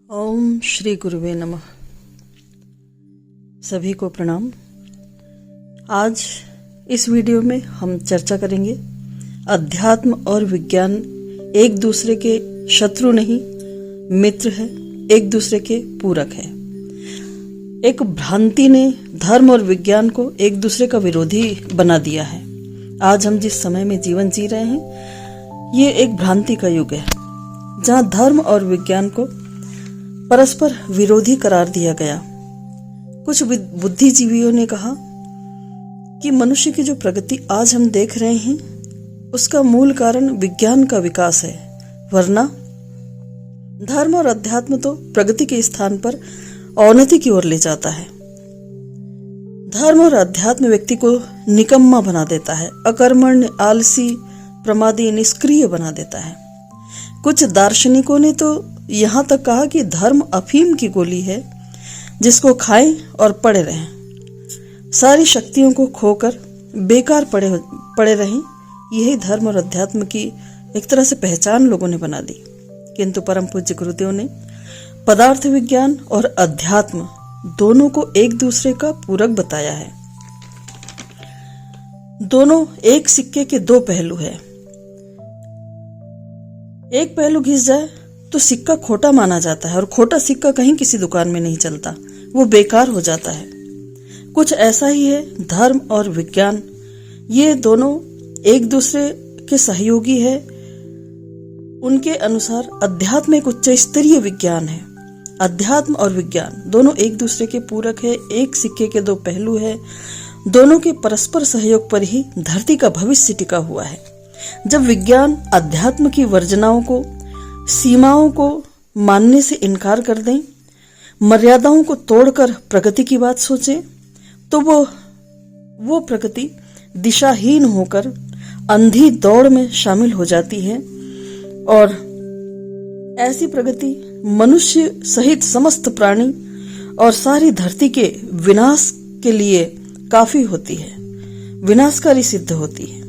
ओम श्री गुरुवे नमः। सभी को प्रणाम। आज इस वीडियो में हम चर्चा करेंगे अध्यात्म और विज्ञान एक दूसरे के शत्रु नहीं, मित्र है, एक दूसरे के पूरक है। एक भ्रांति ने धर्म और विज्ञान को एक दूसरे का विरोधी बना दिया है। आज हम जिस समय में जीवन जी रहे हैं, ये एक भ्रांति का युग है, जहाँ धर्म और विज्ञान को परस्पर विरोधी करार दिया गया। कुछ बुद्धिजीवियों ने कहा कि मनुष्य की जो प्रगति आज हम देख रहे हैं, उसका मूल कारण विज्ञान का विकास है, वरना धर्म और अध्यात्म तो प्रगति के स्थान पर अवनति की ओर ले जाता है। धर्म और अध्यात्म व्यक्ति को निकम्मा बना देता है, अकर्मण्य, आलसी, प्रमादी, निष्क्रिय बना देता है। कुछ दार्शनिकों ने तो यहाँ तक कहा कि धर्म अफीम की गोली है, जिसको खाएं और पड़े रहें, सारी शक्तियों को खोकर बेकार पड़े रहें। यही धर्म और अध्यात्म की एक तरह से पहचान लोगों ने बना दी। किंतु परम पूज्य गुरुदेव ने पदार्थ विज्ञान और अध्यात्म दोनों को एक दूसरे का पूरक बताया है। दोनों एक सिक्के के दो पहलू है। एक पहलू घिस जाए तो सिक्का खोटा माना जाता है, और खोटा सिक्का कहीं किसी दुकान में नहीं चलता, वो बेकार हो जाता है। कुछ ऐसा ही है धर्म और विज्ञान। ये दोनों एक दूसरे के सहयोगी है। उनके अनुसार अध्यात्म एक उच्च स्तरीय विज्ञान है। अध्यात्म और विज्ञान दोनों एक दूसरे के पूरक है, एक सिक्के के दो पहलू है। दोनों के परस्पर सहयोग पर ही धरती का भविष्य टिका हुआ है। जब विज्ञान अध्यात्म की वर्जनाओं को, सीमाओं को मानने से इनकार कर दें, मर्यादाओं को तोड़कर प्रगति की बात सोचे, तो वो प्रगति दिशाहीन होकर अंधी दौड़ में शामिल हो जाती है, और ऐसी प्रगति मनुष्य सहित समस्त प्राणी और सारी धरती के विनाश के लिए काफी होती है, विनाशकारी सिद्ध होती है।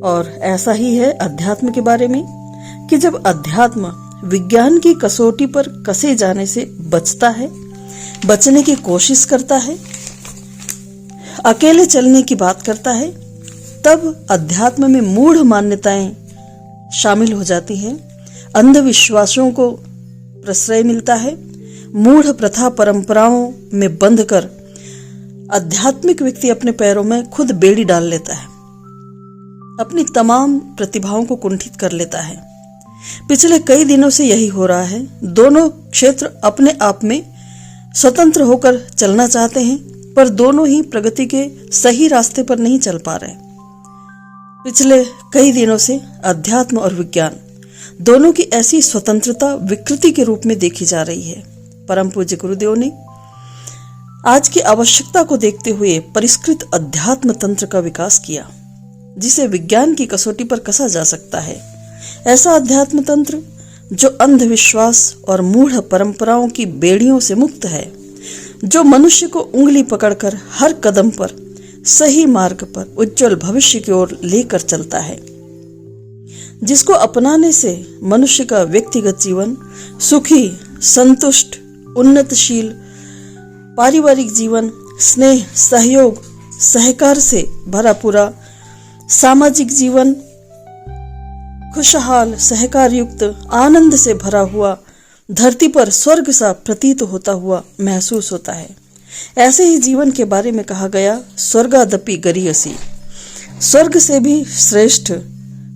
और ऐसा ही है अध्यात्म के बारे में कि जब अध्यात्म विज्ञान की कसौटी पर कसे जाने से बचता है, बचने की कोशिश करता है, अकेले चलने की बात करता है, तब अध्यात्म में मूढ़ मान्यताएं शामिल हो जाती हैं, अंधविश्वासों को प्रश्रय मिलता है। मूढ़ प्रथा परंपराओं में बंधकर आध्यात्मिक व्यक्ति अपने पैरों में खुद बेड़ी डाल लेता है, अपनी तमाम प्रतिभाओं को कुंठित कर लेता है। पिछले कई दिनों से यही हो रहा है। दोनों क्षेत्र अपने आप में स्वतंत्र होकर चलना चाहते हैं, पर दोनों ही प्रगति के सही रास्ते पर नहीं चल पा रहे। पिछले कई दिनों से अध्यात्म और विज्ञान दोनों की ऐसी स्वतंत्रता विकृति के रूप में देखी जा रही है। परम पूज्य गुरुदेव ने आज की आवश्यकता को देखते हुए परिष्कृत अध्यात्म तंत्र का विकास किया, जिसे विज्ञान की कसौटी पर कसा जा सकता है। ऐसा अध्यात्म तंत्र जो अंधविश्वास और मूढ़ परंपराओं की बेड़ियों से मुक्त है, जो मनुष्य को उंगली पकड़कर हर कदम पर सही मार्ग पर उज्जवल भविष्य की ओर लेकर चलता है, जिसको अपनाने से मनुष्य का व्यक्तिगत जीवन सुखी, संतुष्ट, उन्नतशील, पारिवारिक जीवन स्नेह, सहयोग, सहकार से भरा पूरा, सामाजिक जीवन खुशहाल, सहकार युक्त, आनंद से भरा हुआ, धरती पर स्वर्ग सा प्रतीत होता हुआ महसूस होता है। ऐसे ही जीवन के बारे में कहा गया, स्वर्गादपि गरीयसी, स्वर्ग से भी श्रेष्ठ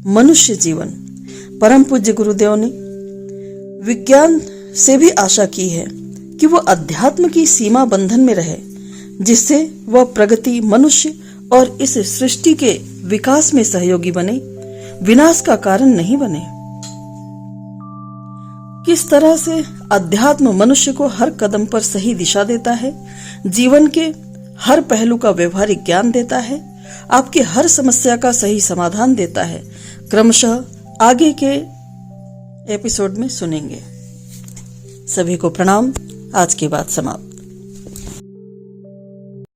मनुष्य जीवन। परम पूज्य गुरुदेव ने विज्ञान से भी आशा की है कि वह अध्यात्म की सीमा बंधन में रहे, जिससे वह प्रगति, मनुष्य और इस सृष्टि के विकास में सहयोगी बने, विनाश का कारण नहीं बने। किस तरह से अध्यात्म मनुष्य को हर कदम पर सही दिशा देता है, जीवन के हर पहलू का व्यवहारिक ज्ञान देता है, आपकी हर समस्या का सही समाधान देता है, क्रमशः आगे के एपिसोड में सुनेंगे। सभी को प्रणाम। आज की बात समाप्त।